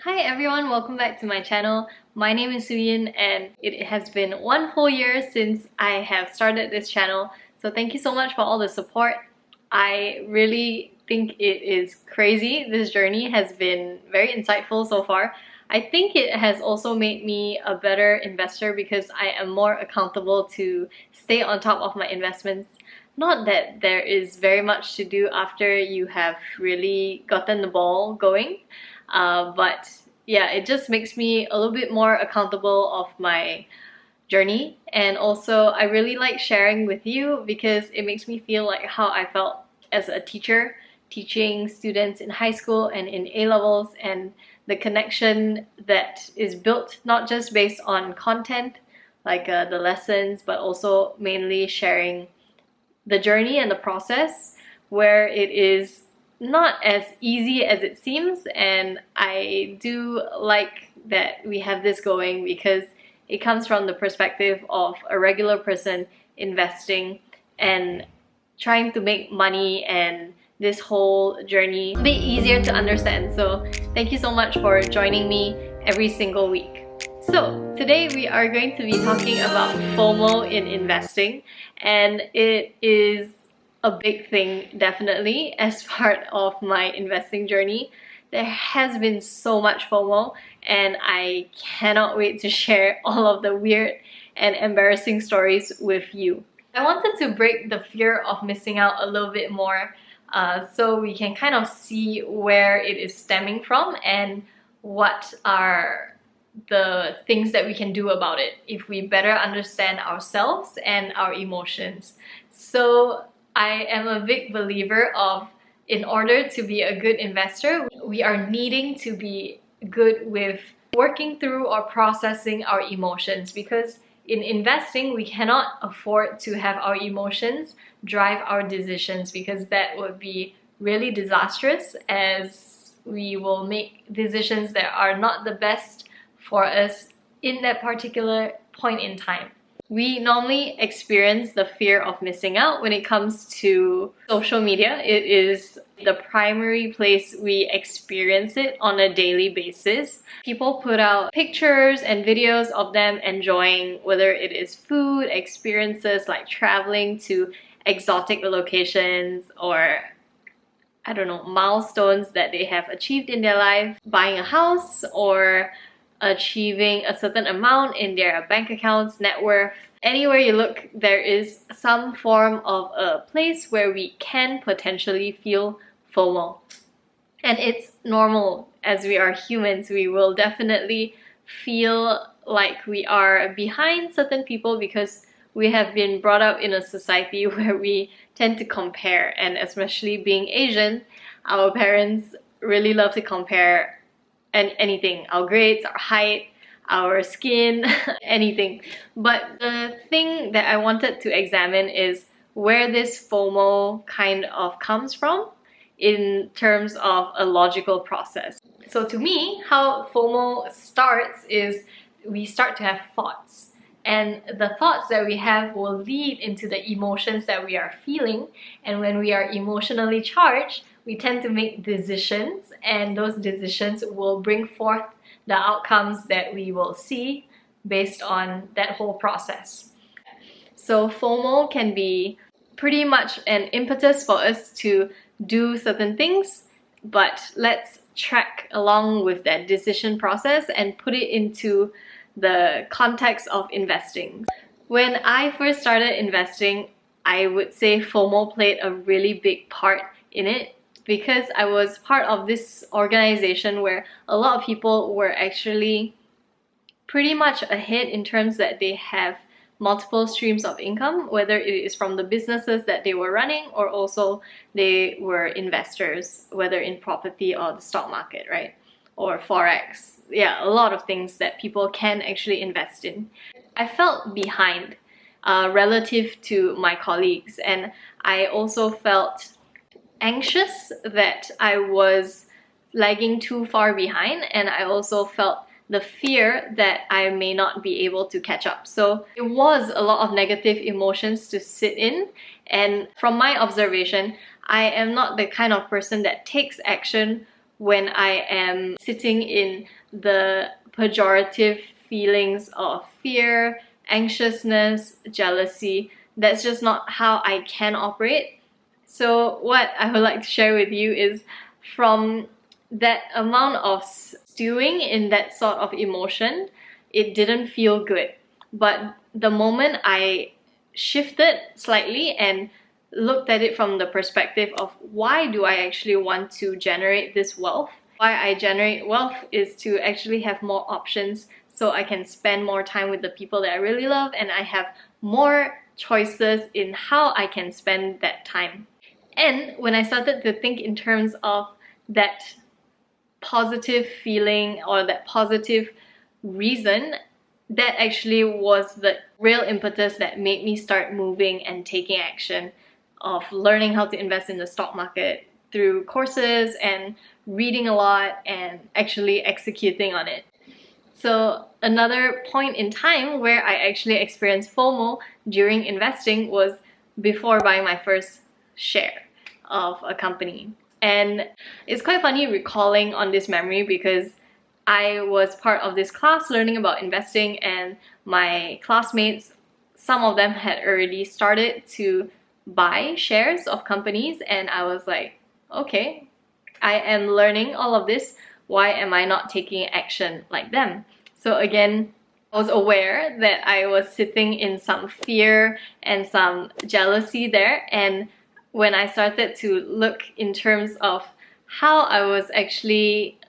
Hi everyone, welcome back to my channel. My name is Suyin and it has been 1 whole year since I have started this channel. So thank you so much for all the support. I really think it is crazy. This journey has been very insightful so far. I think it has also made me a better investor because I am more accountable to stay on top of my investments. Not that there is very much to do after you have really gotten the ball going. But yeah, it just makes me a little bit more accountable of my journey, and also I really like sharing with you because it makes me feel like how I felt as a teacher teaching students in high school and in A-levels, and the connection that is built not just based on content like the lessons, but also mainly sharing the journey and the process, where it is not as easy as it seems. And I do like that we have this going because it comes from the perspective of a regular person investing and trying to make money, and this whole journey a bit easier to understand. So thank you so much for joining me every single week. So today we are going to be talking about FOMO in investing, and it is a big thing definitely as part of my investing journey. There has been so much FOMO and I cannot wait to share all of the weird and embarrassing stories with you. I wanted to break the fear of missing out a little bit more so we can kind of see where it is stemming from and what are the things that we can do about it if we better understand ourselves and our emotions. So I am a big believer of, in order to be a good investor, we are needing to be good with working through or processing our emotions, because in investing we cannot afford to have our emotions drive our decisions, because that would be really disastrous, as we will make decisions that are not the best for us in that particular point in time. We normally experience the fear of missing out when it comes to social media. It is the primary place we experience it on a daily basis. People put out pictures and videos of them enjoying, whether it is food, experiences like traveling to exotic locations, or I don't know, milestones that they have achieved in their life, buying a house or achieving a certain amount in their bank accounts, net worth. Anywhere you look, there is some form of a place where we can potentially feel FOMO. And it's normal. As we are humans, we will definitely feel like we are behind certain people because we have been brought up in a society where we tend to compare, and especially being Asian, our parents really love to compare anything, our grades, our height, our skin, anything. But the thing that I wanted to examine is where this FOMO kind of comes from in terms of a logical process. So to me, how FOMO starts is we start to have thoughts. And the thoughts that we have will lead into the emotions that we are feeling. And when we are emotionally charged, we tend to make decisions, and those decisions will bring forth the outcomes that we will see based on that whole process. So FOMO can be pretty much an impetus for us to do certain things, but let's track along with that decision process and put it into the context of investing. When I first started investing, I would say FOMO played a really big part in it, because I was part of this organization where a lot of people were actually pretty much ahead in terms that they have multiple streams of income, whether it is from the businesses that they were running or also they were investors, whether in property or the stock market, right? Or Forex. Yeah, a lot of things that people can actually invest in. I felt behind relative to my colleagues, and I also felt anxious that I was lagging too far behind, and I also felt the fear that I may not be able to catch up. So it was a lot of negative emotions to sit in, and from my observation, I am not the kind of person that takes action when I am sitting in the pejorative feelings of fear, anxiousness, jealousy. That's just not how I can operate. So what I would like to share with you is, from that amount of stewing in that sort of emotion, it didn't feel good. But the moment I shifted slightly and looked at it from the perspective of why do I actually want to generate this wealth? Why I generate wealth is to actually have more options so I can spend more time with the people that I really love, and I have more choices in how I can spend that time. And when I started to think in terms of that positive feeling or that positive reason, that actually was the real impetus that made me start moving and taking action of learning how to invest in the stock market through courses and reading a lot and actually executing on it. So another point in time where I actually experienced FOMO during investing was before buying my first share of a company. And it's quite funny recalling on this memory because I was part of this class learning about investing, and my classmates, some of them had already started to buy shares of companies, and I was like, okay, I am learning all of this, why am I not taking action like them? So again, I was aware that I was sitting in some fear and some jealousy there, and when I started to look in terms of how I was actually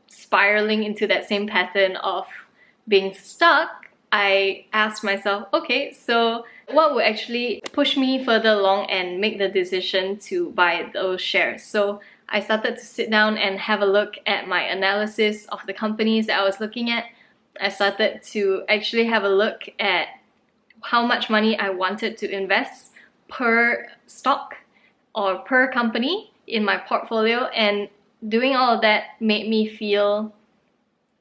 spiraling into that same pattern of being stuck, I asked myself, okay, so what would actually push me further along and make the decision to buy those shares? So I started to sit down and have a look at my analysis of the companies that I was looking at. I started to actually have a look at how much money I wanted to invest per stock or per company in my portfolio, and doing all of that made me feel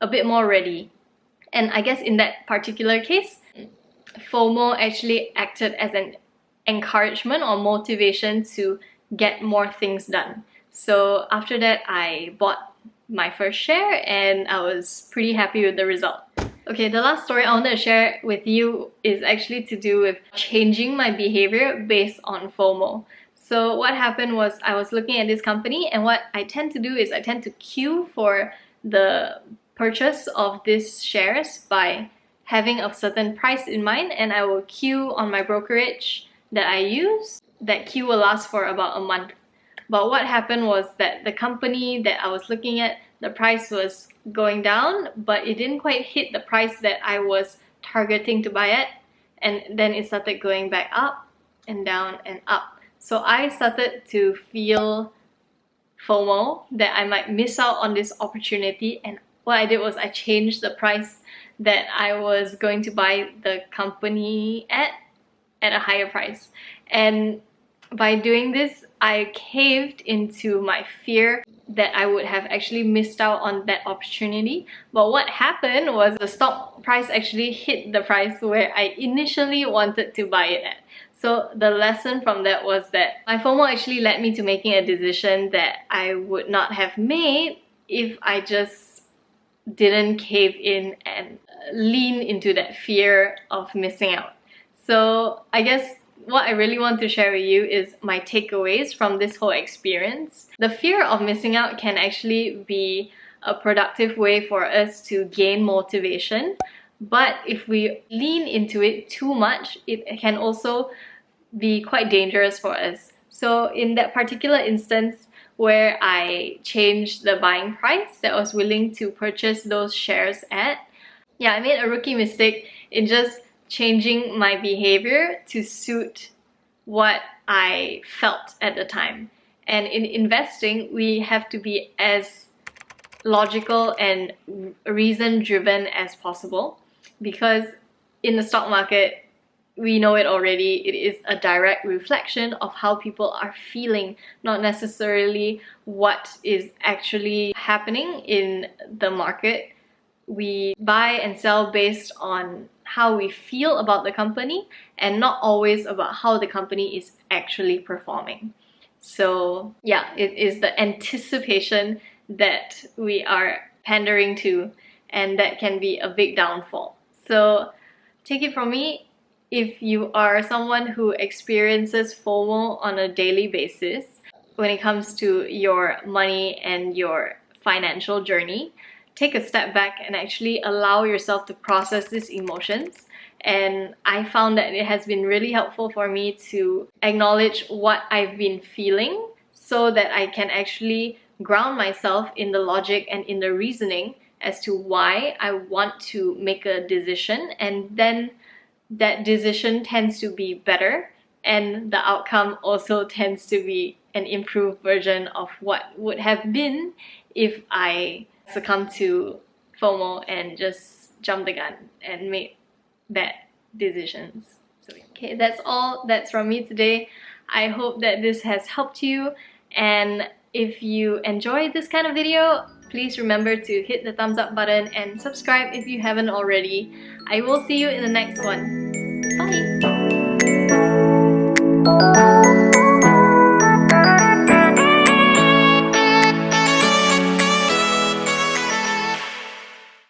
a bit more ready. And I guess in that particular case, FOMO actually acted as an encouragement or motivation to get more things done. So after that, I bought my first share and I was pretty happy with the result. Okay, the last story I wanted to share with you is actually to do with changing my behavior based on FOMO. So what happened was, I was looking at this company, and what I tend to do is I tend to queue for the purchase of these shares by having a certain price in mind, and I will queue on my brokerage that I use. That queue will last for about a month. But what happened was that the company that I was looking at, the price was going down, but it didn't quite hit the price that I was targeting to buy at, and then it started going back up and down and up. So I started to feel FOMO that I might miss out on this opportunity, and what I did was I changed the price that I was going to buy the company at a higher price. And by doing this, I caved into my fear that I would have actually missed out on that opportunity. But what happened was the stock price actually hit the price where I initially wanted to buy it at. So the lesson from that was that my FOMO actually led me to making a decision that I would not have made if I just didn't cave in and lean into that fear of missing out. So I guess what I really want to share with you is my takeaways from this whole experience. The fear of missing out can actually be a productive way for us to gain motivation, but if we lean into it too much, it can also be quite dangerous for us. So in that particular instance where I changed the buying price that I was willing to purchase those shares at, I made a rookie mistake in just changing my behavior to suit what I felt at the time. And in investing, we have to be as logical and reason-driven as possible, because in the stock market, we know it already, it is a direct reflection of how people are feeling, not necessarily what is actually happening in the market. We buy and sell based on how we feel about the company and not always about how the company is actually performing. So yeah, it is the anticipation that we are pandering to, and that can be a big downfall. So take it from me, if you are someone who experiences FOMO on a daily basis when it comes to your money and your financial journey, take a step back and actually allow yourself to process these emotions. And I found that it has been really helpful for me to acknowledge what I've been feeling so that I can actually ground myself in the logic and in the reasoning as to why I want to make a decision, and then that decision tends to be better, and the outcome also tends to be an improved version of what would have been if I succumbed to FOMO and just jumped the gun and made bad decisions. So okay, that's all that's from me today. I hope that this has helped you, and if you enjoyed this kind of video, please remember to hit the thumbs up button and subscribe if you haven't already. I will see you in the next one. Bye!